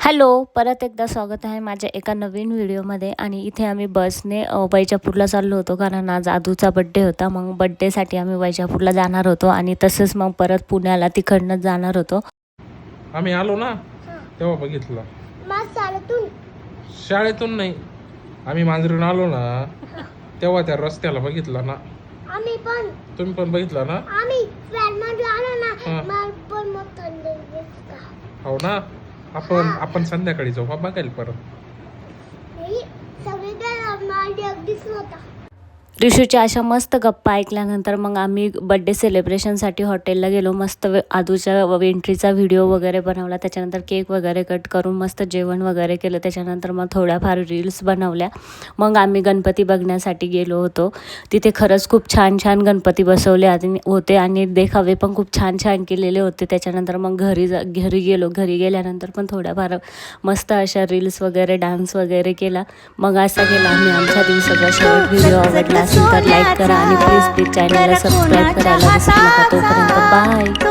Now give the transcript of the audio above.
Hello, परत एकदा स्वागत आहे माझ्या एका नवीन व्हिडिओमध्ये. आणि इथे आम्ही बसने वैजापूरला चाललो होतो, कारण आज आदूचा बड्डे होता. मग बड्डेसाठी आम्ही वैजापूरला जाणार होतो आणि तसंच मग परत पुण्याला तिकडनं जाणार होतो. आम्ही आलो ना तेव्हा बघितलं. शाळेतून नाही, आम्ही मांजरीहून आलो ना तेव्हा त्या रस्त्याला बघितला ना. आम्ही पण तुम्ही पण बघितला ना. आम्ही फ्लॅटमध्ये आलो ना, मला पण मग थंडी दिसता. हो ना, आपण संध्याकाळी जाऊ बघायला परत. नाही, सगळीकडे मला अगदीच नव्हता. ऋषूच्या अशा मस्त गप्पा ऐकल्यानंतर मग आम्ही बड्डे सेलिब्रेशनसाठी हॉटेलला गेलो. मस्त आदूच्या एंट्रीचा व्हिडिओ वगैरे बनवला, त्याच्यानंतर केक वगैरे कट करून मस्त जेवण वगैरे केलं. त्याच्यानंतर मग थोड्याफार रील्स बनवल्या. मग आम्ही गणपती बघण्यासाठी गेलो होतो. तिथे खरंच खूप छान छान गणपती बसवले होते आणि देखावे पण खूप छान छान केलेले होते. त्याच्यानंतर मग घरी गेलो. घरी गेल्यानंतर पण थोड्याफार मस्त अशा रील्स वगैरे डान्स वगैरे केला. मग असा केला आम्ही आमच्या दिवसाचा शेवट. व्हिडिओ आवडला असेल तर लाईक करा आणि प्लीज चॅनलला सबस्क्राईब करायला विसरू नका. तोपर्यंत बाय.